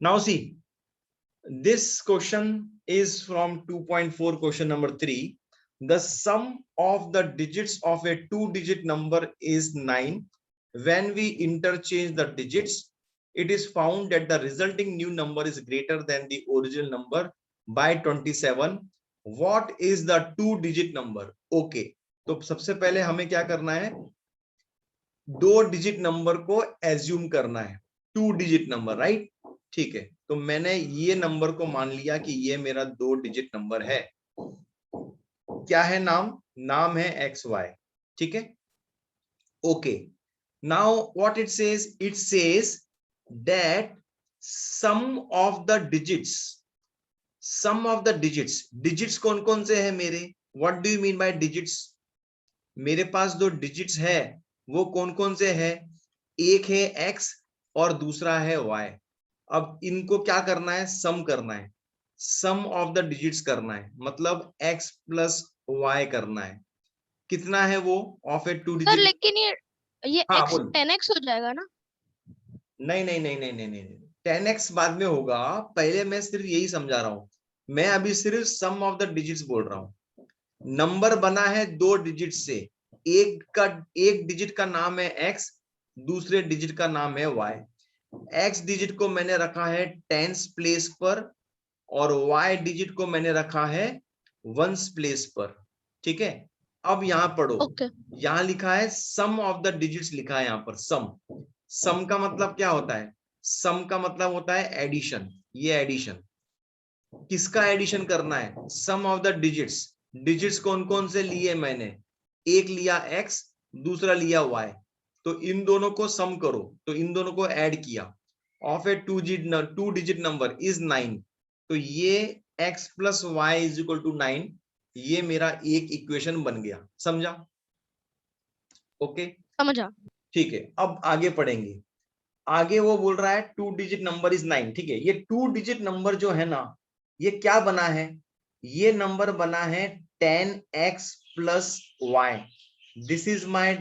Now see, this question is from 2.4 question number 3. The sum of the digits of a two-digit number is 9. When we interchange the digits, it is found that the resulting new number is greater than the original number by 27. What is the two-digit number? Okay, तो सबसे पहले हमें क्या करना है, दो digit number को assume करना है, टू डिजिट नंबर, राइट? ठीक है, तो मैंने ये नंबर को मान लिया कि ये मेरा दो डिजिट नंबर है। क्या है नाम? नाम है एक्स वाई, ठीक है। Okay, now what it says that sum of the digits, sum of the digits, digits कौन कौन से है मेरे? What do you mean by digits? मेरे पास दो डिजिट्स है, वो कौन कौन से है? एक है x और दूसरा है y। अब इनको क्या करना है? सम करना है, सम ऑफ द डिजिट्स करना है, मतलब x प्लस y करना है। कितना है वो of a two sir digit? लेकिन ये हाँ x बोल। 10x हो जाएगा ना? नहीं नहीं नहीं नहीं नहीं नहीं, 10x बाद में होगा, पहले मैं सिर्फ यही समझा रहा हूं। मैं अभी सिर्फ सम ऑफ द डिजिट्स बोल रहा हूं। नंबर बना है दो डिजिट से, एक डिजिट का नाम है x, दूसरे डिजिट का नाम है y। x डिजिट को मैंने रखा है टेंस प्लेस पर और y डिजिट को मैंने रखा है वंस प्लेस पर, ठीक है। अब यहां पढ़ो, ओके। यहां लिखा है सम ऑफ द डिजिट्स, लिखा है यहां पर सम। सम का मतलब क्या होता है? सम का मतलब होता है एडिशन। ये एडिशन, किसका एडिशन करना है? सम ऑफ द डिजिट्स। डिजिट्स कौन कौन से लिए मैंने? एक लिया x, दूसरा लिया y, तो इन दोनों को सम करो, तो इन दोनों को ऐड किया। Of a two digit number is 9, तो ये x plus Y is equal to 9, ये मेरा एक इक्वेशन बन गया। समझा? ओके, समझा। ठीक है। अब आगे पढ़ेंगे। आगे वो बोल रहा है टू डिजिट नंबर इज 9, ठीक है। ये टू डिजिट नंबर जो है ना, ये क्या बना है? ये नंबर बना है 10x plus Y. This is my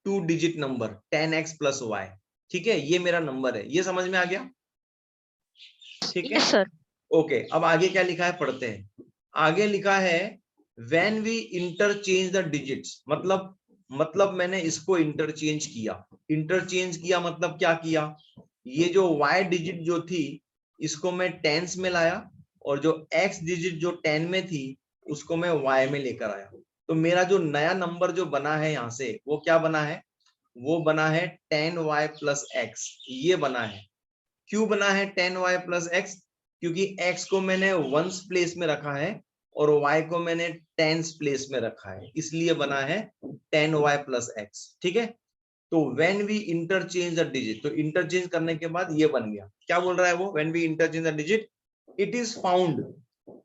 two digit number 10x plus Y, ठीक है। ये मेरा नंबर है, ये समझ में आ गया? ठीक है, यस सर। ओके। अब आगे क्या लिखा है पढ़ते हैं। आगे लिखा है when we interchange the digits, मतलब मैंने इसको इंटरचेंज किया। इंटरचेंज किया मतलब क्या किया? ये जो y डिजिट जो थी, इसको मैं टेंस में लाया, और जो x डिजिट जो 10 में थी, उसको मैं y में लेकर आया। तो मेरा जो नया नंबर जो बना है यहां से, वो क्या बना है? वो बना है 10y प्लस x, ये बना है। क्यों बना है 10y प्लस x? क्योंकि x को मैंने वंस प्लेस में रखा है और y को मैंने टेंस प्लेस में रखा है, इसलिए बना है 10y प्लस x, ठीक है। तो when we interchange the digit, तो इंटरचेंज करने के बाद ये बन गया। क्या बोल रहा है वो? When we interchange the digit, it is found,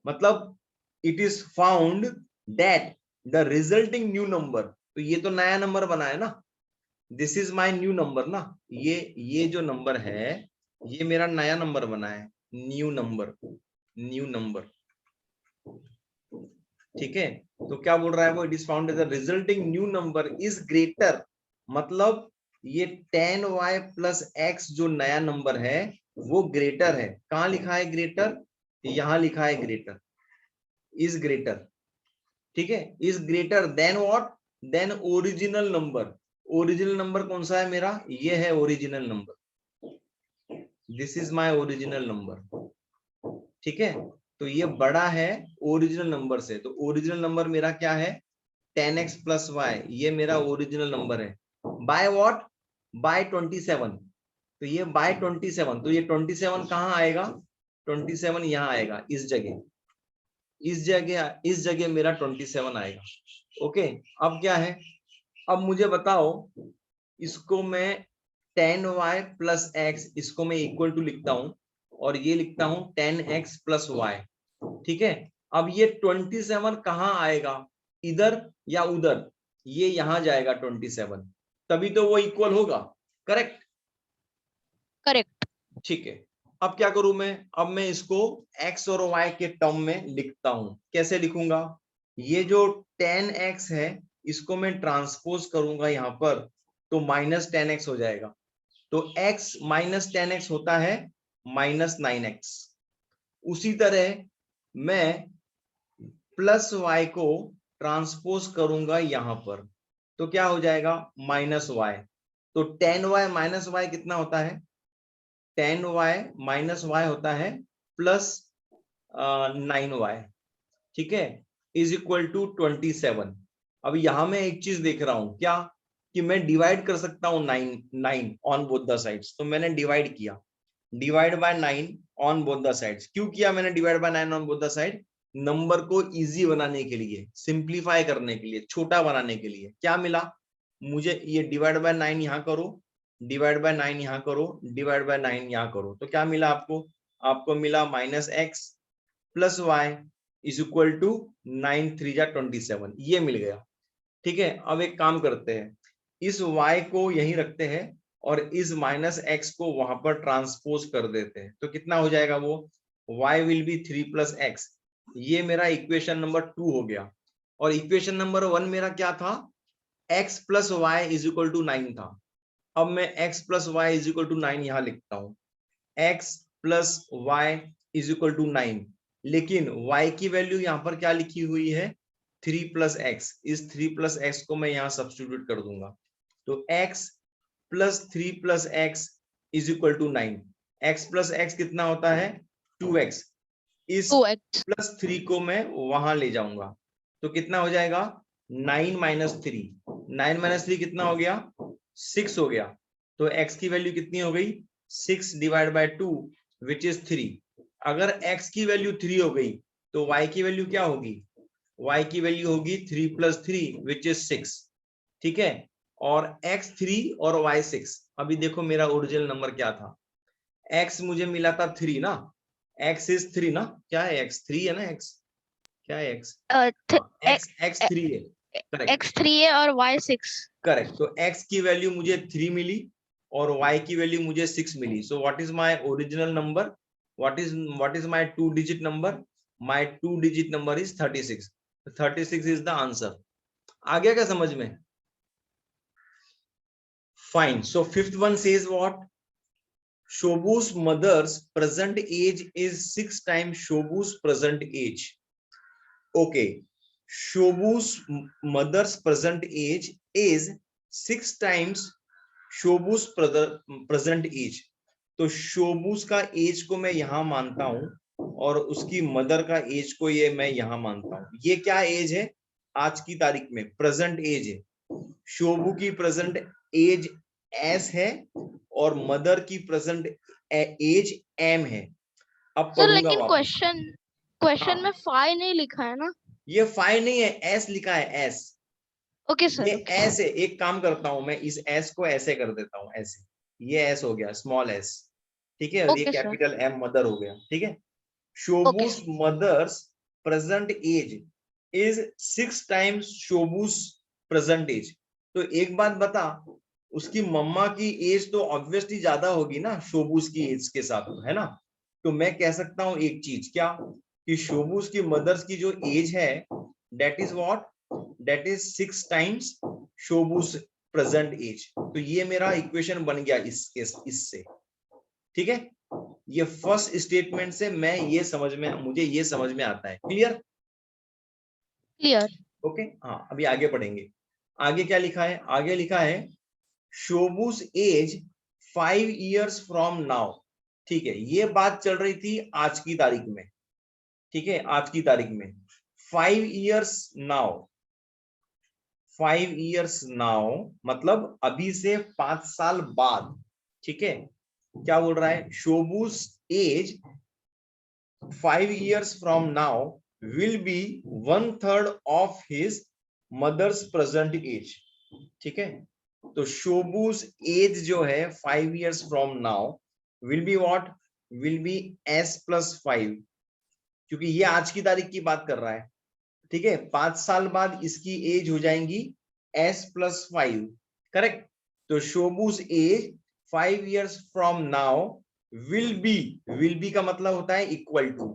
मतलब it is found that the resulting new number, तो ये तो नया नंबर बना है ना, this is my new number ना, ये जो नंबर है, ये मेरा नया नंबर बना है, न्यू नंबर, न्यू नंबर, ठीक है। तो क्या बोल रहा है वो? It is found the resulting new number is greater, मतलब ये 10y प्लस x जो नया नंबर है वो ग्रेटर है। कहां लिखा है ग्रेटर? यहां लिखा है ग्रेटर, इज ग्रेटर, ठीक है। Is greater than what? Then original number. Original number कौन सा है मेरा? ये है original number, this is my original number, ठीक है। तो ये बड़ा है ओरिजिनल नंबर से, तो ओरिजिनल नंबर मेरा क्या है? 10x प्लस वाई, ये मेरा ओरिजिनल नंबर है। By what? बाय 27, तो ये बाय 27, तो ये 27 कहाँ आएगा? 27 यहाँ आएगा, इस जगह, इस जगह मेरा 27 आएगा। ओके, अब क्या है? अब मुझे बताओ, इसको मैं 10y प्लस x, इसको मैं इक्वल टू लिखता हूं, और ये लिखता हूं 10x प्लस y, ठीक है। अब ये 27 कहाँ आएगा? इधर या उधर? ये यहां जाएगा 27, तभी तो वो इक्वल होगा, करेक्ट? करेक्ट। ठीक है। अब क्या करूं मैं? अब मैं इसको x और y के टर्म में लिखता हूं। कैसे लिखूंगा? ये जो 10x है, इसको मैं ट्रांसपोज करूंगा यहां पर, तो माइनस 10x हो जाएगा। तो x माइनस 10x होता है माइनस 9x। उसी तरह मैं प्लस y को ट्रांसपोज करूंगा यहां पर, तो क्या हो जाएगा माइनस y। तो 10y माइनस y कितना होता है, 10y माइनस y होता है प्लस 9y, ठीक है, इज इक्वल टू 27। अब यहां मैं एक चीज देख रहा हूं क्या, कि मैं डिवाइड कर सकता हूं 9 ऑन बोथ द साइड्स। तो मैंने डिवाइड किया, divide by 9 on both the sides. क्यों किया मैंने divide by 9 on both the side, number को इजी बनाने के लिए, सिंप्लीफाई करने के लिए, छोटा बनाने के लिए। क्या मिला मुझे, ये डिवाइड बाय 9 यहां करो, डिवाइड बाय 9 यहां करो, डिवाइड बाय 9 यहां करो, तो क्या मिला आपको, आपको मिला minus X plus Y is equal to 9 3 जा 27, ये मिल गया। ठीक है, अब एक काम करते हैं, इस y को यहीं रखते हैं और इस माइनस एक्स को वहां पर ट्रांसपोज कर देते हैं, तो कितना हो जाएगा वो, y will be 3 plus x. ये मेरा इक्वेशन नंबर 2 हो गया। और इक्वेशन नंबर 1 मेरा क्या था, x plus Y is equal to 9 था। अब मैं x plus Y is equal to 9 यहां लिखता हूं, x plus Y is equal to 9, लेकिन y की वैल्यू यहां पर क्या लिखी हुई है, 3 प्लस एक्स। इस 3 प्लस एक्स को मैं यहां सब्स्टिट्यूट कर दूंगा, तो x plus 3 plus X is equal to 9। X plus X कितना होता है 2x, इस 2x। प्लस 3 को मैं वहां ले जाऊंगा, तो कितना हो जाएगा 9 माइनस 3, 9 माइनस 3 कितना हो गया 6 हो गया। तो x की वैल्यू कितनी हो गई 6 डिवाइड बाय 2 विच इज 3। अगर x की वैल्यू 3 हो गई तो y की वैल्यू क्या होगी, y की वैल्यू होगी 3 प्लस 3 विच इज 6। ठीक है, और x 3 और y 6। अभी देखो मेरा ओरिजिनल नंबर क्या था, x मुझे मिला था 3 ना, x इज 3 ना, क्या है x 3 है ना, x क्या है x, x 3 है, करेक्ट x3 है और y6। करेक्ट। तो x की वैल्यू मुझे 3 मिली और y की वैल्यू मुझे 6 मिली। So what is my original number, what is my 2 digit number, my 2 digit number is 36। 36 is the answer. आ गया क्या समझ में, fine. So fifth one says what, Shobu's mother's present age is 6 times Shobu's present age. Okay, Shobu's mother's present age is 6 times Shobu's present age. तो शोबूस का as को मैं यहां मानता हूं और उसकी मदर का एज को ये मैं यहां मानता हूं। ये क्या एज है, आज की तारीख में प्रेजेंट एज है। शोबू की प्रेजेंट एज एस है और मदर की प्रेजेंट एज एम है। अब सर पढ़ूंगा लेकिन वापस। क्वेश्चन में हाँ, 5 नहीं लिखा है ना। ये 5 नहीं है, एस लिखा है, एस। ओके ये सर, ओके। एस है, एक काम करता हूं मैं, इस एस को ऐसे कर देता हूं, ऐसे, ये एस हो गया स्मॉल एस, ठीक है, और ये okay sir, capital M mother हो गया। ठीक है, okay Shobu's sir. Mother's present age is 6 times Shobu's present age. तो एक बात बता, उसकी मम्मा की एज तो ऑब्वियसली ज्यादा होगी ना शोबूस की एज के साथ, है ना। तो मैं कह सकता हूं एक चीज, क्या, कि शोबूस की मदर्स की जो एज है that is what, that is 6 times Shobu's present age. तो ये मेरा इक्वेशन बन गया इससे। ठीक है, ये फर्स्ट स्टेटमेंट से मैं ये समझ में, मुझे ये समझ में आता है। Clear, clear. ओके। हाँ, अभी आगे पढ़ेंगे। आगे क्या लिखा है, आगे लिखा है शोबूस एज 5 इयर्स फ्रॉम नाउ। ठीक है, ये बात चल रही थी आज की तारीख में। ठीक है, आज की तारीख में 5 इयर्स नाउ, 5 इयर्स नाउ मतलब अभी से 5 साल बाद। ठीक है, क्या बोल रहा है, शोबूस as 5 years from now will be 1/3 of his mother's present age। ठीक है, तो शोबूस एज जो है 5 years from now will be what, will be s plus 5, क्योंकि ये आज की तारीख की बात कर रहा है। ठीक है, 5 साल बाद इसकी एज हो जाएंगी s plus 5, करेक्ट। तो Shobu's as 5 years from now will be का मतलब होता है इक्वल टू,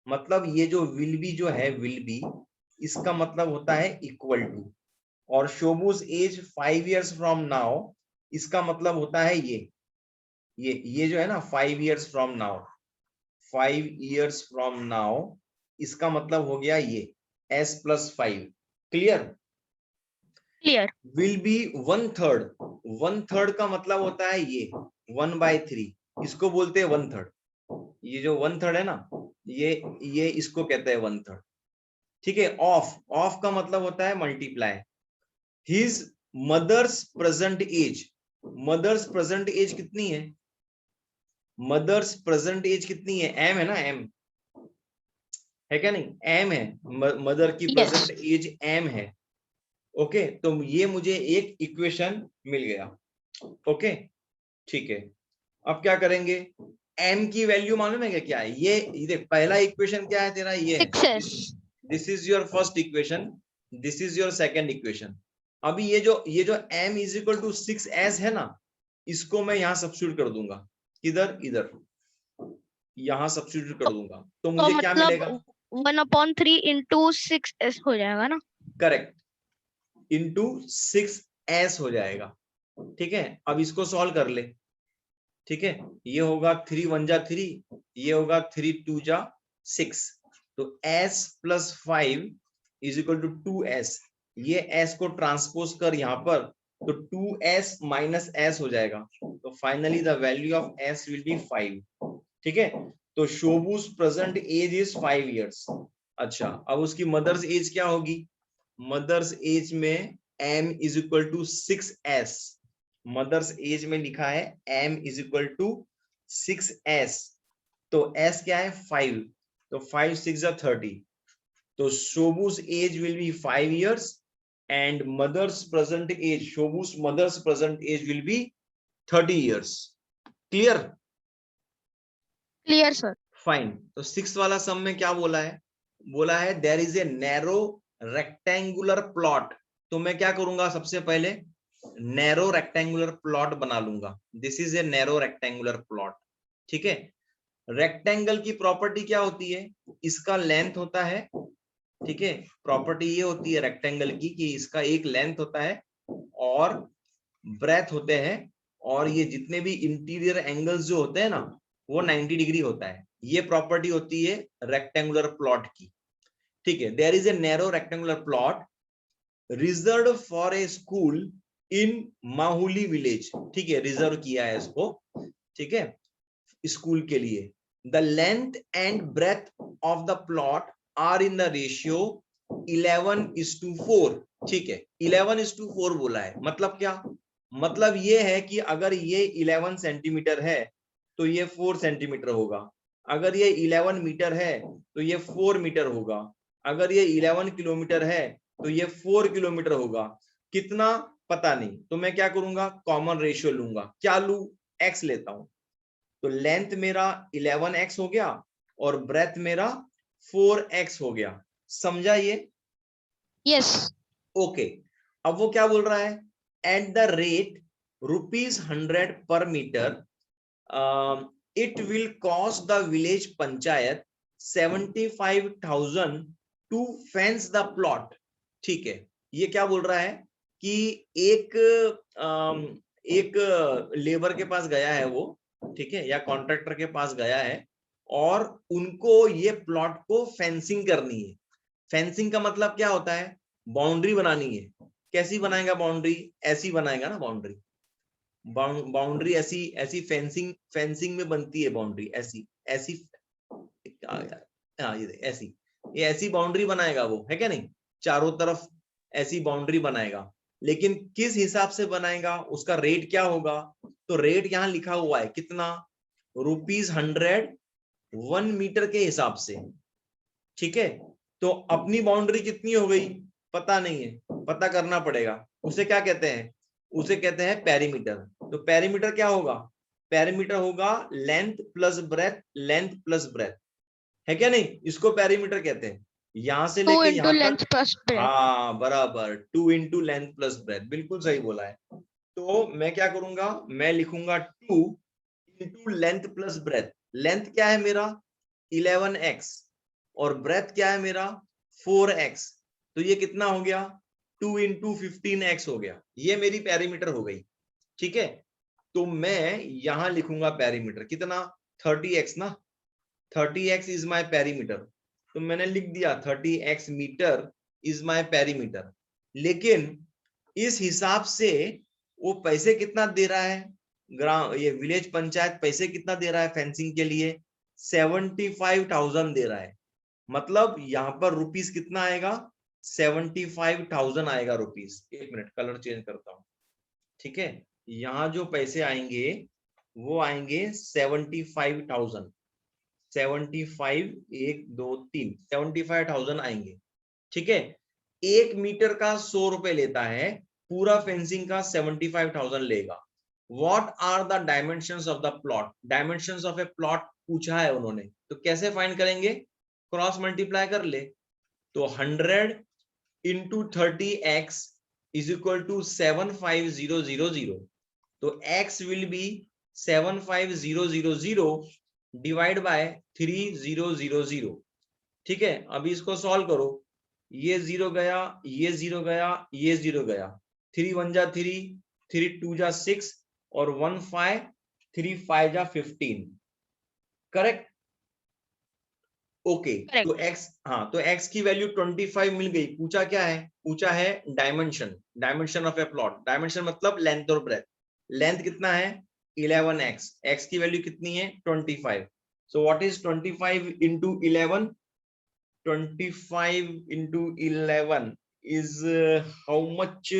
मतलब ये जो विल बी जो है, विल बी इसका मतलब होता है इक्वल टू, और शोबूस एज 5 years फ्रॉम नाउ इसका मतलब होता है ये, ये जो है ना 5 years from now, 5 years from now, इसका मतलब हो गया ये s plus 5. Clear? Clear. Will be 1/3. 1/3 का मतलब होता है ये 1/3, इसको बोलते हैं 1/3. ये जो 1/3 है ना, ये इसको कहते हैं 1/3. ठीक है. ऑफ का मतलब होता है multiply. His mother's present age. Mother's present age कितनी है? मदर्स प्रेजेंट एज कितनी है? एम है ना, एम है क्या? नहीं, एम है. मदर की Yes. प्रेजेंट एज एम है. ओके, तो ये मुझे एक इक्वेशन मिल गया. ओके, ठीक है. अब क्या करेंगे? m की वैल्यू मालूम है क्या? क्या है ये देख, पहला इक्वेशन क्या है तेरा? ये है. 6s. This is your first equation, this is your second equation. अभी ये जो m is equal to 6s है ना, इसको मैं यहां सब्स्टिट्यूट कर दूंगा. किधर? इधर. यहां सब्स्टिट्यूट कर दूंगा, तो तो मुझे क्या मिलेगा? मतलब 1/3 into 6s हो जाएगा ना? करेक्ट. इंटू 6s हो जाएगा. ठीक है. अब इसको सॉल्व कर ले. ठीक है. ये होगा 3 1 जा 3, ये होगा 3 2 जा 6. तो s plus 5 is equal to 2s. ये s को ट्रांसपोज कर यहाँ पर, तो 2s माइनस s हो जाएगा. तो finally the value of s will be 5. ठीक है. तो शोबूस प्रेजेंट एज इज 5 years. अच्छा, अब उसकी मदर्स एज क्या होगी? मदर्स एज में m is equal to 6s. Mother's age में लिखा है m is equal to 6s. तो s क्या है? 5. तो 5 6 30. तो Shobu's age will be 5 years and mother's present age, Shobu's mother's present age will be 30 years. Clear? Clear, sir. Fine. तो 6 वाला सम में क्या बोला है? बोला है there is a narrow rectangular plot. तो मैं क्या करूंगा? सबसे पहले नैरो रेक्टेंगुलर प्लॉट बना लूंगा. This is a narrow rectangular plot. ठीक है. रेक्टेंगल की प्रॉपर्टी क्या होती है? इसका लेंथ होता है. ठीक है. प्रॉपर्टी ये होती है रेक्टेंगल की कि इसका एक लेंथ होता है और ब्रेथ होते हैं, और ये जितने भी इंटीरियर एंगल्स जो होते हैं ना, वो 90 डिग्री होता है. ये प्रॉपर्टी होती है रेक्टेंगुलर प्लॉट की. ठीक है. There is a narrow rectangular plot reserve for a school in Mahuli village. ठीक है, रिजर्व किया है इसको. ठीक है, स्कूल के लिए. The length and breadth of the plot are in the ratio 11:4. ठीक है, 11:4 बोला है. मतलब क्या? मतलब ये है कि अगर ये 11 सेंटीमीटर है तो ये 4 सेंटीमीटर होगा. अगर ये 11 मीटर है तो ये 4 मीटर होगा. अगर ये 11 किलोमीटर है तो ये 4 किलोमीटर होगा. कितना पता नहीं. तो मैं क्या करूंगा? कॉमन रेशियो लूंगा. क्या लू? x लेता हूं. तो लेंथ मेरा 11x हो गया और ब्रेथ मेरा 4x हो गया. समझा ये? Yes. ओके. अब वो क्या बोल रहा है? At the rate ₹100 per metre, it will cost the village panchayat 75,000 to fence the plot. ठीक है. ये क्या बोल रहा है कि एक लेबर के पास गया है वो. ठीक है, या कॉन्ट्रैक्टर के पास गया है और उनको ये प्लॉट को फेंसिंग करनी है. फेंसिंग का मतलब क्या होता है? बाउंड्री बनानी है. कैसी बनाएगा बाउंड्री? ऐसी बनाएगा ना बाउंड्री. बाउंड्री ऐसी ऐसी फेंसिंग में बनती है बाउंड्री. ऐसी ऐसी हाँ, ये ऐसी, ये ऐसी बाउंड्री बनाएगा वो, है क्या नहीं? चारों तरफ ऐसी बाउंड्री बनाएगा. लेकिन किस हिसाब से बनाएगा? उसका रेट क्या होगा? तो रेट यहाँ लिखा हुआ है. कितना? ₹100 1 मीटर के हिसाब से. ठीक है. तो अपनी बाउंड्री कितनी हो गई? पता नहीं है, पता करना पड़ेगा. उसे क्या कहते हैं? उसे कहते हैं पेरीमीटर. तो पेरीमीटर क्या होगा? पेरीमीटर होगा length plus breadth, length plus breadth, है क्या नहीं? इसको पेरीमीटर कहते हैं. यहां से 2 लेके into यहां length तक. plus breadth. हाँ, बराबर. 2 इंटू लेंथ प्लस ब्रेथ. बिल्कुल सही बोला है. तो मैं क्या करूंगा? मैं लिखूंगा 2 into length plus breadth. Length क्या है मेरा? 11x और ब्रेथ क्या है मेरा? 4x. तो ये कितना हो गया? 2 इंटू 15x हो गया. ये मेरी पेरीमीटर हो गई. ठीक है. तो मैं यहां लिखूंगा पेरीमीटर कितना 30x ना, 30x इज माय पेरीमीटर, तो मैंने लिख दिया 30x metre is my perimeter. लेकिन इस हिसाब से वो पैसे कितना दे रहा है, ग्राम ये विलेज पंचायत पैसे कितना दे रहा है फेंसिंग के लिए, 75,000 दे रहा है। मतलब यहाँ पर रुपीस कितना आएगा, 75,000 आएगा रुपीस। एक मिनट कलर चेंज करता हूँ, ठीक है। यहाँ जो पैसे आएंगे वो आएंगे 75,000, 75 1 2 3 75,000 आएंगे, ठीक है। 1 मीटर का 100 रुपए लेता है, पूरा फेंसिंग का 75,000 लेगा। What are the dimensions of the plot, dimensions of a plot पूछा है उन्होंने, तो कैसे फाइंड करेंगे, क्रॉस मल्टीप्लाई कर ले। तो 100 into 30x is equal to 75,000, तो x will be 75,000 divide by 3000, ठीक है। अभी इसको सॉल्व करो, ये 0 गया, ये 0 गया, ये 0 गया, 3 1 जा 3, 3 2 जा 6 और 1 5, 3 5 जा 15, करेक्ट। ओके तो x, हाँ तो x की वैल्यू 25 मिल गई। पूछा क्या है, पूछा है dimension, dimension of a plot, dimension मतलब लेंथ और ब्रेथ। लेंथ कितना है 11x, x की वैल्यू कितनी है 25। सो what is 25 into 11, 25 into 11 is how much,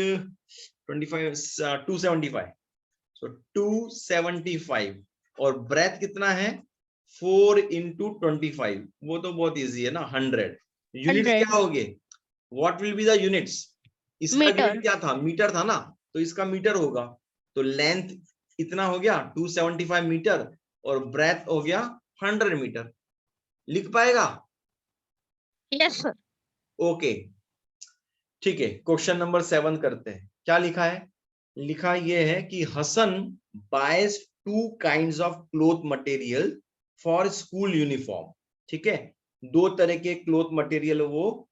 25 275, so 275। और ब्रेथ कितना है 4 into 25, वो तो बहुत इजी है ना 100। यूनिट्स 100 क्या होगे, what will be the units, इसका मीटर। यूनिट क्या था, मीटर था ना, तो इसका मीटर होगा। तो लेंथ इतना हो गया 275 मीटर और ब्रेथ हो गया 100 मीटर। लिख पाएगा, यस सर। ओके ठीक है। क्वेश्चन नंबर 7 करते हैं। क्या लिखा है, लिखा यह है कि Hasan buys 2 kinds of cloth material for school uniform, ठीक है। 2 तरह के क्लोथ मटेरियल वो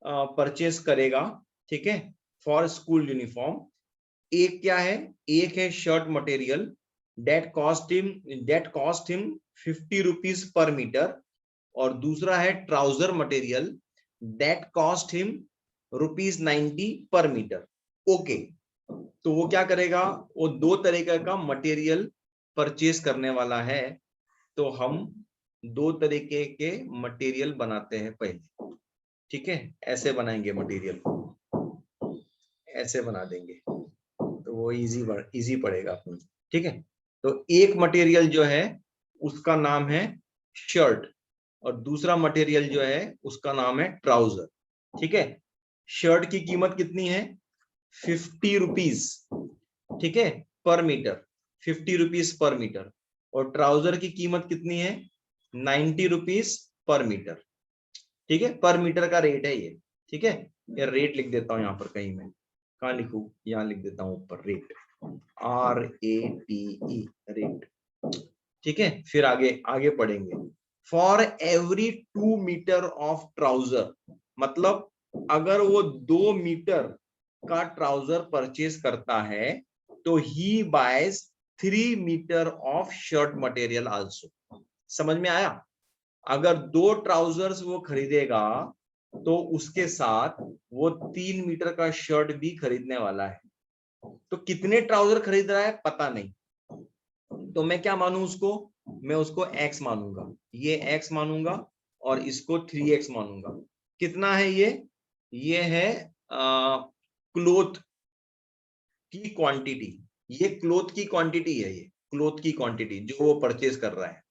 परचेस करेगा, ठीक है, फॉर स्कूल यूनिफॉर्म। एक क्या है, एक है shirt material that cost him 50 rupees per metre, और दूसरा है trouser material that cost him ₹90 per metre. Okay तो वो क्या करेगा, वो 2 तरीके का मटेरियल परचेस करने वाला है। तो हम 2 तरीके के मटेरियल बनाते हैं पहले, ठीक है। ऐसे बनाएंगे मटेरियल, ऐसे बना देंगे तो वो इजी पड़ेगा अपन, ठीक है। तो एक मटेरियल जो है उसका नाम है शर्ट और दूसरा मटेरियल जो है उसका नाम है ट्राउजर, ठीक है। शर्ट की कीमत कितनी है 50 रुपीज, ठीक है, पर मीटर, 50 रुपीज पर मीटर। और ट्राउजर की कीमत कितनी है 90 रुपीज पर मीटर, ठीक है। पर मीटर का रेट है ये, ठीक है। ये रेट लिख देता हूं यहाँ पर कहीं मैं, कहाँ लिखूं, यहाँ लिख देता हूं ऊपर रेट, RATE रेट, ठीक है। फिर आगे आगे पढ़ेंगे। For every 2 metre of trouser, मतलब अगर वो 2 मीटर का ट्राउजर परचेज करता है तो he buys 3 metre of shirt material also. समझ में आया, अगर 2 ट्राउजर्स वो खरीदेगा तो उसके साथ वो 3 मीटर का शर्ट भी खरीदने वाला है। तो कितने ट्राउजर खरीद रहा है पता नहीं, तो मैं क्या मानूं उसको, मैं उसको x मानूंगा, ये x मानूंगा और इसको 3x मानूंगा। कितना है ये है क्लोथ की क्वांटिटी, ये क्लोथ की क्वांटिटी है, ये क्लोथ की क्वांटिटी जो वो परचेज कर रहा है,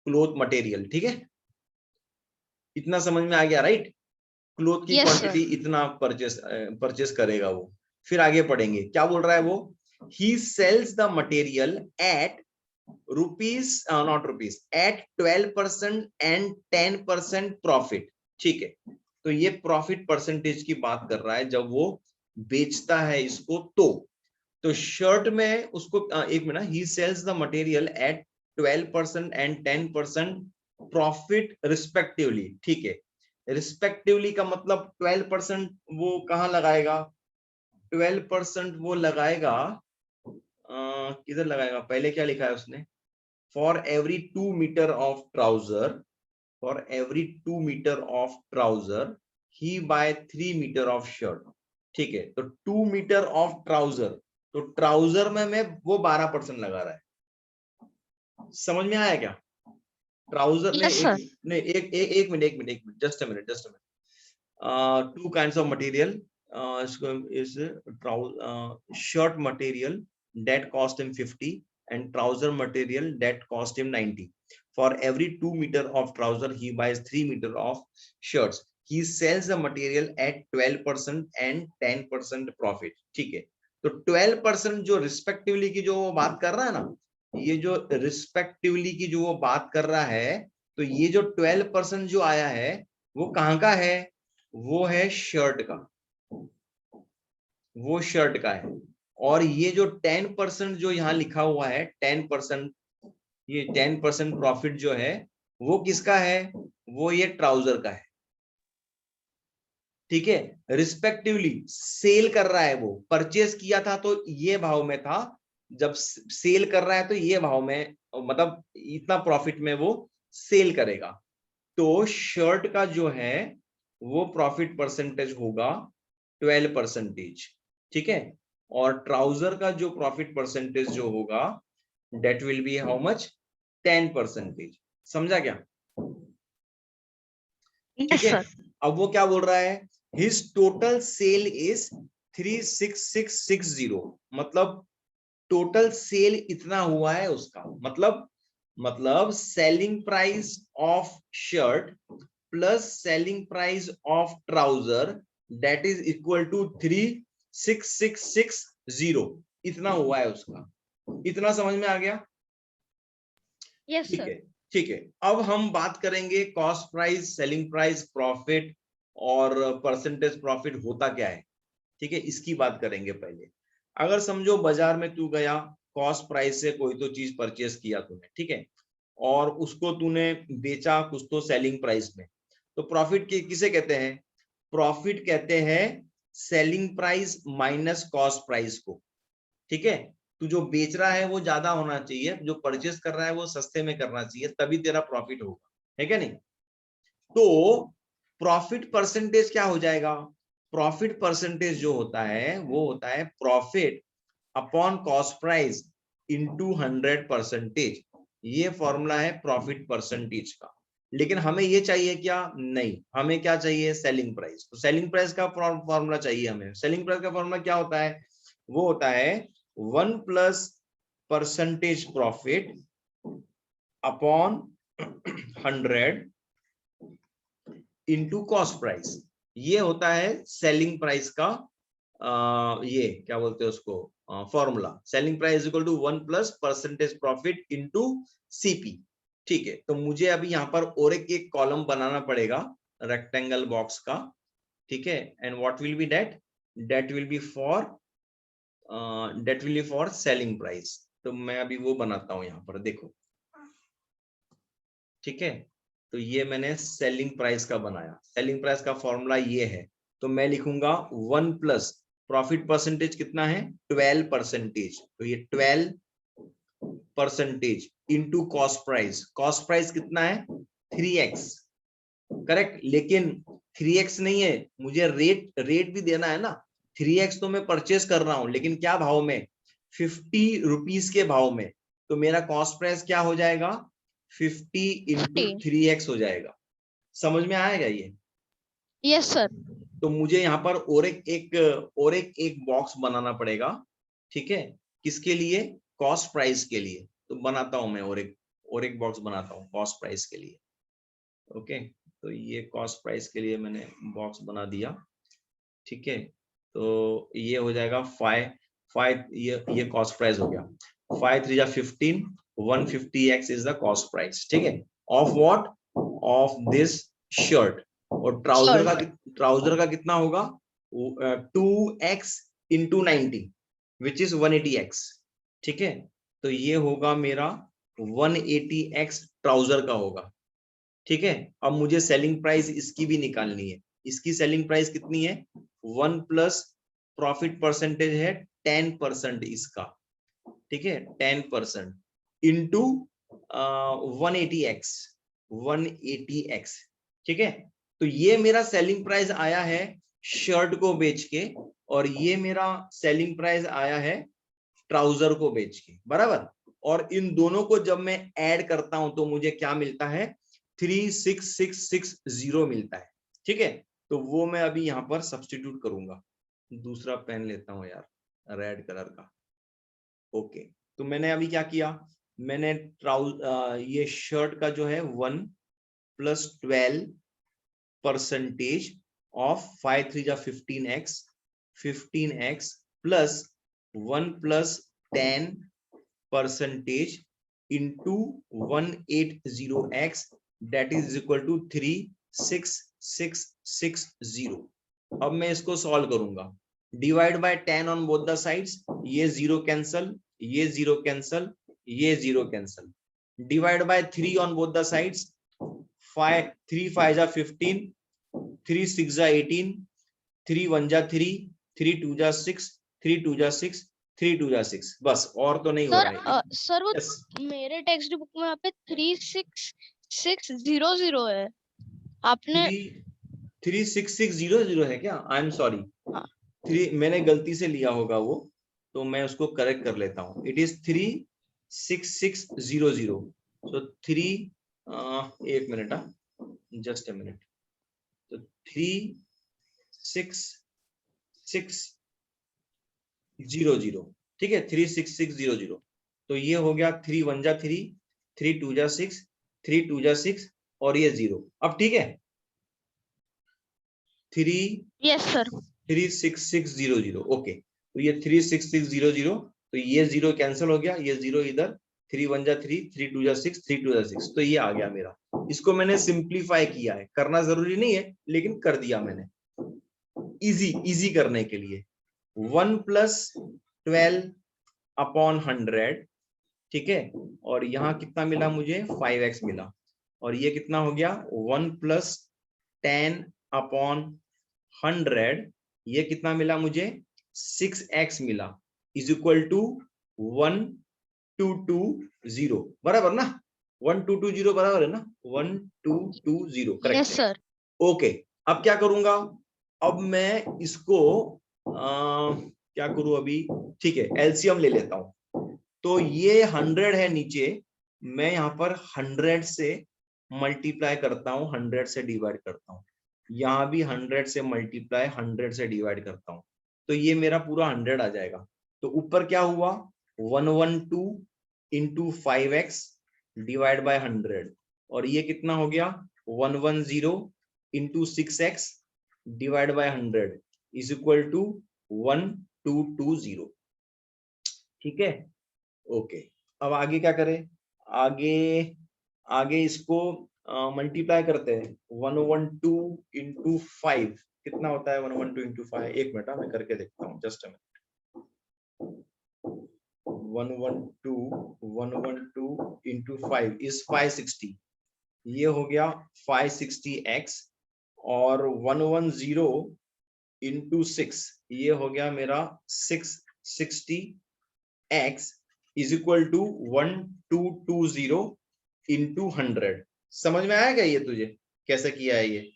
क्लोथ मटेरियल, ठीक है। इतना समझ में आ गया राइट, क्लोथ की यस सर। क्वांटिटी इतना परचेस करेगा वो। फिर आगे पढ़ेंगे क्या बोल रहा है वो, he sells the material at rupees not rupees at 12% and 10% profit, ठीक है। तो ये प्रॉफिट परसेंटेज की बात कर रहा है जब वो बेचता है इसको। तो शर्ट में उसको एक minute, he sells the material at 12% and 10% profit respectively, ठीक है। रिस्पेक्टिवली का मतलब 12% वो कहाँ लगाएगा, 12% वो लगाएगा किधर लगाएगा, पहले क्या लिखा है उसने, for every 2 metre of trouser, for every 2 metre of trouser he buy 3 metre of shirt. ठीक है, तो 2 मीटर ऑफ ट्राउजर, तो ट्राउजर में मैं वो 12% लगा रहा है। समझ में आया क्या? ट्राउजर यस नहीं, सर। एक minute, just a minute, two kinds of material is shirt material that cost him 50 and trouser material that cost him 90. For every 2 meter of trouser he buys 3 meter of shirts. He sells the material at 12% and 10% profit. ठीक है, तो 12% जो respectively की जो वो बात कर रहा है ना, ये जो रिस्पेक्टिवली की जो वो बात कर रहा है, तो ये जो 12% जो आया है वो कहाँ का है, वो है शर्ट का, वो शर्ट का है। और ये जो 10% जो यहाँ लिखा हुआ है 10%, ये 10% प्रॉफिट जो है वो किसका है, वो ये ट्राउजर का है। ठीक है, रिस्पेक्टिवली सेल कर रहा है, वो परचेस किया था तो ये भाव में था, जब सेल कर रहा है तो ये भाव में, मतलब इतना प्रॉफिट में वो सेल करेगा। तो शर्ट का जो है वो प्रॉफिट परसेंटेज होगा 12%। ठीक है, और ट्राउजर का जो प्रॉफिट परसेंटेज जो होगा that will be how much, 10%। समझा क्या? ठीक यस है, सर। अब वो क्या बोल रहा है, हिज टोटल सेल इज 36660, मतलब टोटल सेल इतना हुआ है उसका, मतलब selling price of shirt plus selling price of trouser that is equal to 36660, इतना हुआ है उसका। इतना समझ में आ गया? यस ठीक सर। है, ठीक है। अब हम बात करेंगे cost price, selling price, profit और परसेंटेज प्रॉफिट होता क्या है। ठीक है, इसकी बात करेंगे पहले। अगर समझो बाजार में तू गया, कॉस्ट प्राइस से कोई तो चीज परचेस किया तूने, ठीक है, और उसको तूने बेचा कुछ तो सेलिंग प्राइस में, तो प्रॉफिट किसे कहते हैं, प्रॉफिट कहते हैं selling price minus cost price को। ठीक है, तू जो बेच रहा है वो ज्यादा होना चाहिए, जो परचेस कर रहा है वो सस्ते में करना चाहिए, तभी तेरा प्रॉफिट होगा, है क्या नहीं? तो प्रॉफिट परसेंटेज क्या हो जाएगा, प्रॉफिट परसेंटेज जो होता है वो होता है profit upon cost price into 100%। ये फॉर्मूला है प्रॉफिट परसेंटेज का। लेकिन हमें ये चाहिए क्या, नहीं, हमें क्या चाहिए, सेलिंग प्राइस। तो सेलिंग प्राइस का फॉर्मूला चाहिए हमें। सेलिंग प्राइस का फॉर्मूला क्या होता है, वो होता है 1 plus percentage profit upon 100 into cost price. ये होता है सेलिंग प्राइस का ये क्या बोलते हैं उसको, formula. Selling price equal to 1 plus percentage profit into CP. ठीक है, तो मुझे अभी यहाँ पर और एक कॉलम बनाना पड़ेगा रेक्टेंगल बॉक्स का। ठीक है, and what will be that, that will be for selling price. तो मैं अभी वो बनाता हूं यहाँ पर, देखो। ठीक है, तो ये मैंने सेलिंग प्राइस का बनाया। सेलिंग प्राइस का फॉर्मूला ये है, तो मैं लिखूंगा 1 प्लस प्रॉफिट परसेंटेज कितना है 12%, तो ये 12% into cost price. Cost price कितना है 3x, करेक्ट। लेकिन 3x नहीं है, मुझे रेट भी देना है ना। 3x तो मैं परचेस कर रहा हूं, लेकिन क्या भाव में, 50 रुपीज के भाव में। तो मेरा कॉस्ट प्राइस क्या हो जाएगा, 50 इंटू 3x हो जाएगा। समझ में आएगा ये? Yes sir. तो मुझे यहाँ पर और एक बॉक्स बनाना पड़ेगा। ठीक है, किसके लिए, कॉस्ट प्राइस के लिए। तो बनाता हूं मैं और एक बॉक्स बनाता हूँ कॉस्ट प्राइस के लिए। ओके, तो ये कॉस्ट प्राइस के लिए मैंने बॉक्स बना दिया। ठीक है, तो ये हो जाएगा 5 ये कॉस्ट प्राइस हो गया। 5 3 15, 150x is the cost price. ठीक है, of what, of this shirt. और ट्राउजर का कितना होगा, 2x into 90 which is 180x। ठीक है, तो ये होगा मेरा 180x ट्राउजर का होगा। ठीक है, अब मुझे सेलिंग प्राइस इसकी भी निकालनी है। इसकी सेलिंग प्राइस कितनी है, 1 प्लस प्रॉफिट परसेंटेज है 10% इसका। ठीक है 10% इंटू 180x 180x, ठीक है। तो ये मेरा सेलिंग प्राइस आया है शर्ट को बेच के, और ये मेरा सेलिंग प्राइस आया है ट्राउजर को बेच के, बराबर। और इन दोनों को जब मैं ऐड करता हूं तो मुझे क्या मिलता है 36660 मिलता है, ठीक है। तो वो मैं अभी यहां पर सब्स्टिट्यूट करूंगा। दूसरा पेन लेता हूं यार, रेड कलर का। ओके, तो मैंने अभी क्या किया, मैंने ये शर्ट का जो है 1 + 12% ऑफ 5 3 जा 15x 15x plus 1 + 10% into 180x that is equal to 36660। अब मैं इसको सॉल्व करूंगा, divide by 10 on both the sides, ये 0 कैंसल, ये 0 कैंसल, ये 0 cancel, divide by 3 on both the sides, 3 5 जा 15, 3 6 जा 18, 3 1 जा 3, 3 2 जा 6, 3 2 जा 6, 3 2 जा 6, बस और तो नहीं हो सर रहा है। सर वो yes. मेरे टेक्स्ट बुक में यहाँ पे 36600 है, आपने 36600 है क्या? आई एम सॉरी, 3 मैंने गलती से लिया होगा वो, तो मैं उसको करेक्ट कर लेता हूँ। It is 36600। सो 3 एक मिनट, जस्ट अ मिनट। तो 36600, ठीक है 36600। तो ये हो गया 3 1 जा 3, 3 2 जा 6, 3 2 जा 6 और ये 0। अब ठीक है यस सर 36600। ओके, तो ये 36600, तो ये 0 कैंसिल हो गया, ये 0 इधर, 3 1 जा 3, 3 2 जा 6, 3 2 जा 6, तो ये आ गया मेरा। इसको मैंने सिंप्लीफाई किया है, करना जरूरी नहीं है लेकिन कर दिया मैंने इजी करने के लिए। 1 + 12/100, ठीक है। और यहाँ कितना मिला मुझे 5x मिला, और ये कितना हो गया 1 + 10/100, ये कितना मिला मुझे 6x मिला, इज इक्वल टू 1220, बराबर ना? 1220 बराबर है ना? 1220 करेक्ट यस है। सर ओके, अब क्या करूंगा, अब मैं इसको क्या करूं अभी, ठीक है एलसीएम ले लेता हूं। तो ये 100 है नीचे, मैं यहाँ पर 100 से मल्टीप्लाई करता हूँ, 100 से डिवाइड करता हूँ, यहाँ भी 100 से मल्टीप्लाई 100 से डिवाइड करता हूँ, तो ये मेरा पूरा 100 आ जाएगा। तो ऊपर क्या हुआ 112 इंटू 5x डिवाइड बाय 100, और ये कितना हो गया 110 into 6x divide by 100 is equal to 1220, ठीक है। ओके, अब आगे क्या करें, आगे इसको मल्टीप्लाई करते हैं। 112 इंटू 5 कितना होता है 112 इंटू 5, एक मिनट मैं करके देखता हूँ, just a minute. 112 into 5 is 560, ये हो गया 560x, और 110 इंटू 6 ये हो गया मेरा 660x is equal to 1220 into 100। समझ में आया क्या ये तुझे कैसे किया है ये?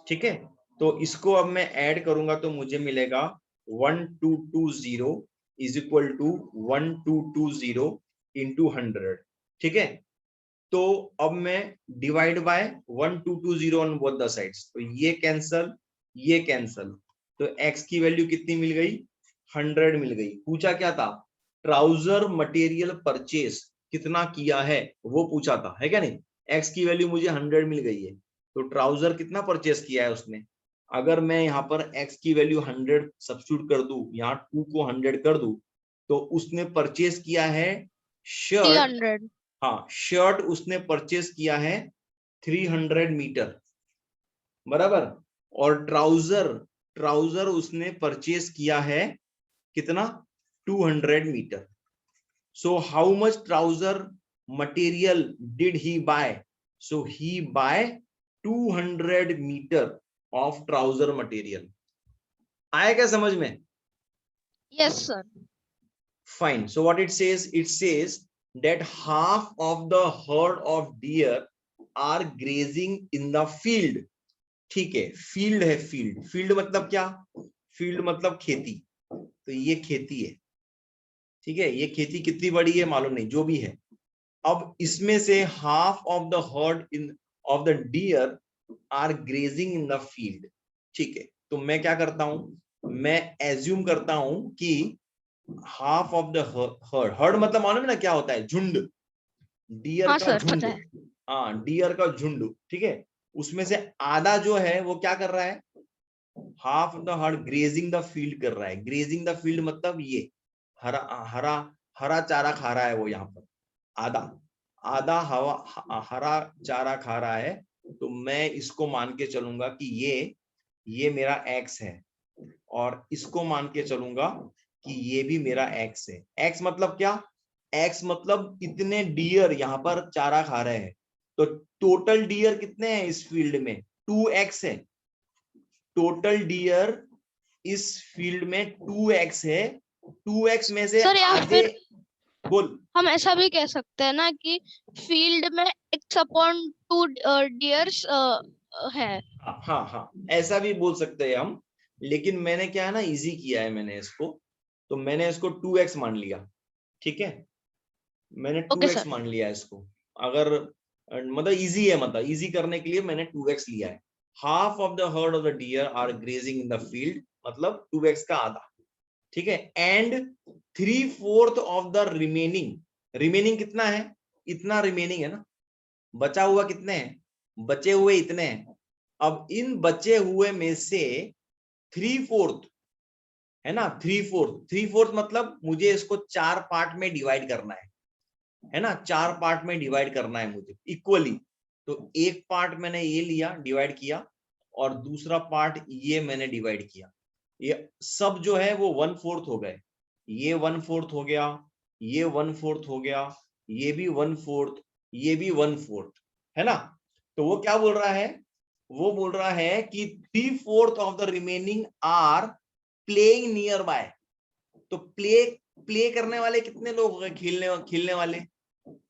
ठीक है, तो इसको अब मैं ऐड करूंगा तो मुझे मिलेगा 1220 इज इक्वल टू 1220 इंटू 100, ठीक है। तो अब मैं divide by 1220 on both the sides, तो ये कैंसल, ये कैंसल, तो x की वैल्यू कितनी मिल गई 100 मिल गई। पूछा क्या था, ट्राउजर मटेरियल परचेस कितना किया है वो पूछा था, है क्या नहीं? x की वैल्यू मुझे 100 मिल गई है, तो ट्राउजर कितना परचेस किया है उसने। अगर मैं यहाँ पर x की वैल्यू 100 सब्स्टिट्यूट कर दूं, यहाँ 2 को 100 कर दूं, तो उसने परचेस किया है शर्ट, 300 हाँ शर्ट उसने परचेस किया है 300 मीटर, बराबर। और ट्राउजर उसने परचेस किया है कितना 200 metre. So how much trouser material did he buy, so he buy 200 metre of trouser material. आया क्या समझ में? Yes sir Fine. So what it says that half of the herd of deer are grazing in the field. ठीक है, field है, field, field मतलब क्या? Field मतलब खेती, तो ये खेती है, ठीक है। ये खेती कितनी बड़ी है मालूम नहीं, जो भी है। अब इसमें से half of the herd in of the deer are grazing in the field, ठीक है। तो मैं क्या करता हूं, मैं एज्यूम करता हूं कि half of the heard, heard मतलब मालूम है ना क्या होता है? झुंड, डियर हाँ का सर, झुंड। पता है। हाँ, डियर का झुंड, ठीक है। उसमें से आधा जो है वो क्या कर रहा है, half of the heard grazing the field कर रहा है। ग्रेजिंग द फील्ड मतलब ये हरा हरा हरा चारा खा रहा है वो, यहाँ पर आधा आधा हवा हरा चारा खा रहा है। तो मैं इसको मान के चलूंगा कि ये मेरा एक्स है, और इसको मान के चलूंगा कि ये भी मेरा एक्स है। एक्स मतलब क्या? एक्स मतलब इतने डियर यहाँ पर चारा खा रहे हैं। तो टोटल डियर कितने हैं इस फील्ड में? 2x है। टोटल डियर इस फील्ड में 2x है। 2x में से सर या आधे, फिर बोल। हम ऐसा भी कह सकते हैं ना कि फील्ड में x अपॉन 2 डियर्स है। हाँ हाँ हाँ, ऐसा भी बोल सकते हैं हम, लेकिन मैंने क्या है ना, इजी किया है मैंने इसको, तो मैंने इसको 2x मान लिया, ठीक है। मैंने ओके 2x सर। मान लिया इसको। अगर मतलब इजी है, मतलब इजी करने के लिए मैंने 2x लिया है। Half of the herd of the deer are grazing in the field, मतलब 2x का आधा, ठीक है। And 3/4 of the remaining, remaining कितना है? इतना रिमेनिंग है ना, बचा हुआ कितने हैं? बचे हुए इतने हैं। अब इन बचे हुए में से 3/4 है ना, 3/4 मतलब मुझे इसको 4 पार्ट में डिवाइड करना है ना, 4 पार्ट में डिवाइड करना है मुझे इक्वली। तो एक पार्ट मैंने ये लिया, डिवाइड किया, और दूसरा पार्ट ये मैंने डिवाइड किया। ये सब जो है वो 1/4 हो गए। ये 1/4 हो गया, ये 1/4 हो गया, ये भी 1/4, ये भी 1/4, है ना। तो वो क्या बोल रहा है? वो बोल रहा है कि 3/4 of the remaining are playing nearby. तो प्ले प्ले करने वाले कितने लोग हो गए? खेलने वाले,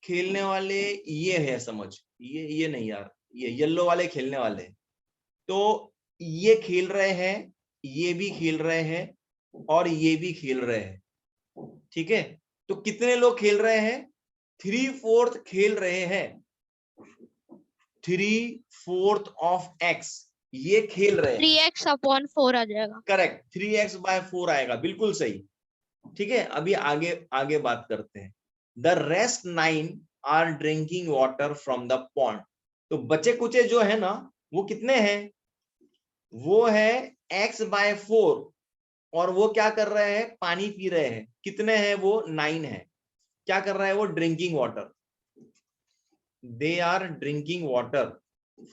खेलने वाले ये है, समझ, ये नहीं यार, ये येलो वाले खेलने वाले। तो ये खेल रहे हैं, ये भी खेल रहे हैं, और ये भी खेल रहे हैं, ठीक है। तो कितने लोग खेल रहे हैं? 3/4 खेल रहे हैं। 3/4 ऑफ x ये खेल रहे हैं। 3x अपॉन 4 आ जाएगा। करेक्ट, 3x/4 आएगा, बिल्कुल सही, ठीक है। अभी आगे आगे बात करते हैं। The rest 9 are drinking water from the pond. तो बचे कुचे जो है ना, वो कितने हैं? वो है x/4, और वो क्या कर रहे हैं? पानी पी रहे हैं। कितने हैं वो? 9 है। क्या कर रहा है वो? Drinking water. They are drinking water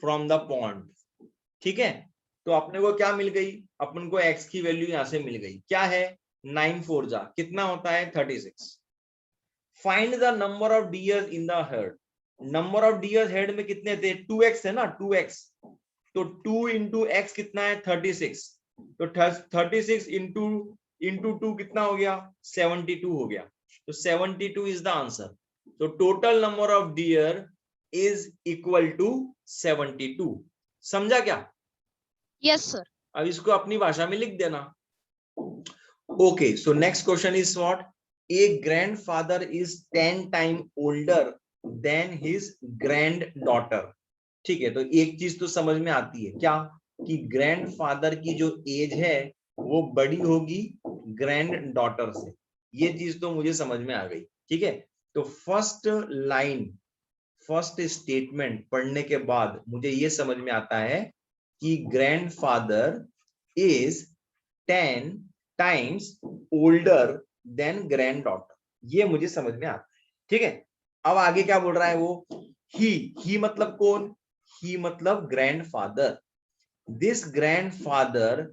from the pond, ठीक है। तो अपने को क्या मिल गई? अपन को x की वैल्यू यहां से मिल गई। क्या है? 9/4 जा कितना होता है? 36। Find the number of dears in the heard. Number of dears head में कितने थे? 2x है ना, 2x। तो 2 इंटू एक्स कितना है? 36। तो 36 इंटू 2 कितना हो गया? 72 हो गया। तो 72 इज द आंसर। तो total number of deer is equal to 72। समझा क्या? Yes sir. अब इसको अपनी भाषा में लिख देना। Okay, so next question is what? A grandfather is 10 time older than his granddaughter. ठीक है, तो एक चीज तो समझ में आती है क्या, कि ग्रैंडफादर की जो एज है वो बड़ी होगी ग्रैंड डॉटर से। ये चीज तो मुझे समझ में आ गई, ठीक है। तो फर्स्ट लाइन, फर्स्ट स्टेटमेंट पढ़ने के बाद मुझे ये समझ में आता है कि grandfather is 10 times older than grand daughter. ये मुझे समझ में आता है, ठीक है। अब आगे क्या बोल रहा है वो? ही मतलब कौन? ही मतलब ग्रैंडफादर। दिस ग्रैंडफादर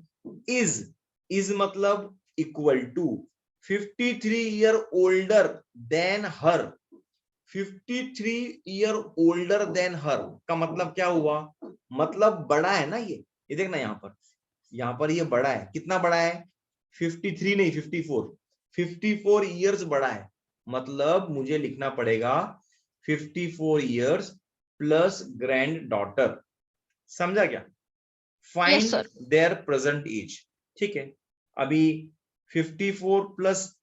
इज मतलब equal to 53 year older than her. 53 year older than her का मतलब क्या हुआ? मतलब बड़ा है ना ये देखना, यहाँ पर ये बड़ा है। कितना बड़ा है? 53 नहीं, 54। 54 ईयर्स बड़ा है, मतलब मुझे लिखना पड़ेगा 54 ईयर्स प्लस ग्रैंड डॉटर। समझा क्या? Yes, find sir. Their present age. ठीक है, अभी 54 plus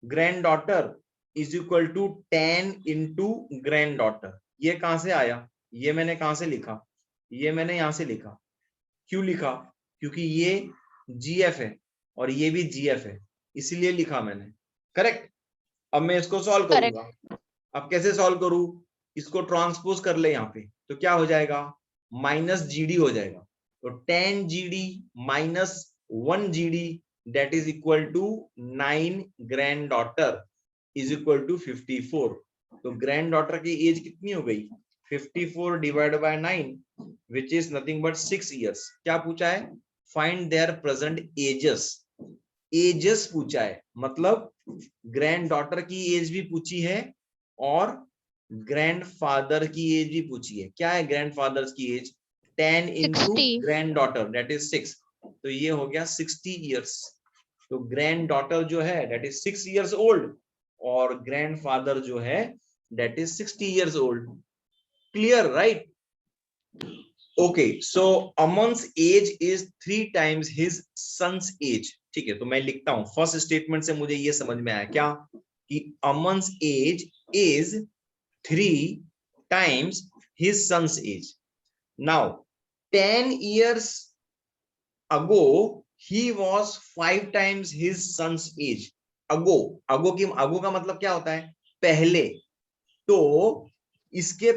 granddaughter is equal to 10 into granddaughter. ये कहां से आया? ये मैंने कहां से लिखा? ये मैंने यहां से लिखा। क्यों लिखा? क्योंकि ये जीएफ है और ये भी जीएफ है, इसीलिए लिखा मैंने। करेक्ट। अब मैं इसको सॉल्व Correct. करूंगा। अब कैसे सॉल्व करूं? इसको ट्रांसपोज कर ले यहाँ पे, तो क्या हो जाएगा? माइनस जीडी हो जाएगा। तो 10 GD minus 1 GD that is equal to 9 granddaughter is equal to 54। तो ग्रैंड डॉटर की एज कितनी हो गई? 54 divide by 9 which is nothing but 6 years. क्या पूछा है? Find their present ages. Ages पूछा है, मतलब ग्रैंड डॉटर की एज भी पूछी है और ग्रैंडफादर की एज भी पूछी है। क्या है ग्रैंडफादर की age? 10 into 60. Granddaughter that is 6। तो ये हो गया 60 इयर्स। तो ग्रैंड डॉटर जो है दैट इज 6 इयर्स ओल्ड और ग्रैंडफादर जो है that is 60 years old. Clear, right? Okay, so Aman's age is 3 times his son's age. ठीक है, तो मैं लिखता हूं। फर्स्ट स्टेटमेंट से मुझे ये समझ में आया क्या, कि अमन्स age is 3 times his son's age. Now, 10 years ago, he was 5 times his son's age. ago का मतलब क्या होता है? पहले। तो इसके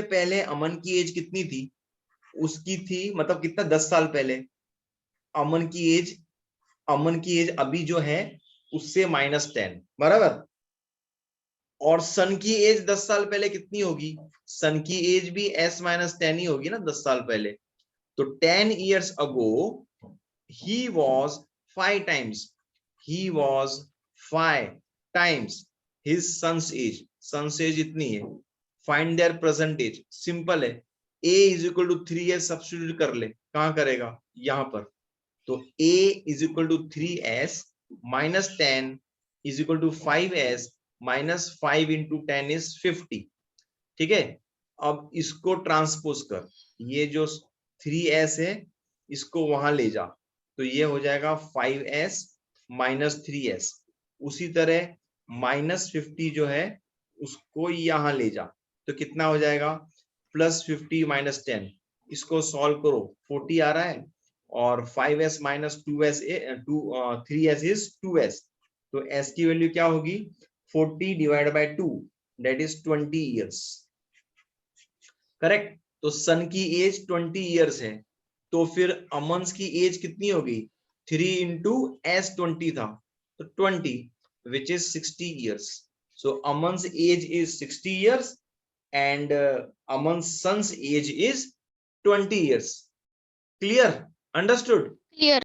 पहले अमन की एज कितनी थी? उसकी थी, मतलब कितना, 10 साल पहले। अमन की एज अभी जो है उससे -10, बराबर। और सन की एज 10 साल पहले कितनी होगी? सन की एज भी S-10 ही होगी ना 10 साल पहले। तो 10 years ago he was 5 times his son's age। son's age इतनी है। Find their present age. Simple है, a is equal to 3s substitute कर ले। कहां करेगा? यहां पर। तो a is equal to 3s minus 10 is equal to 5s minus 5 into 10 is 50। ठीक है, अब इसको ट्रांसपोज कर। ये जो 3s है इसको वहां ले जा, तो ये हो जाएगा 5s माइनस 3s। उसी तरह -50 जो है उसको यहां ले जा, तो कितना हो जाएगा? +50 माइनस 10। इसको सॉल्व करो, 40 आ रहा है और 5s minus 2s 3s is 2s। तो s की वैल्यू क्या होगी? 40 divide by 2 that is 20 years. Correct. तो सन की एज 20 इयर्स है, तो फिर अमन्स की एज कितनी होगी? 3 इंटू S20 था, तो 20 which is 60 years. So Aman's age is 60 years and Aman's son's age is 20 years. Clear? Understood? Clear.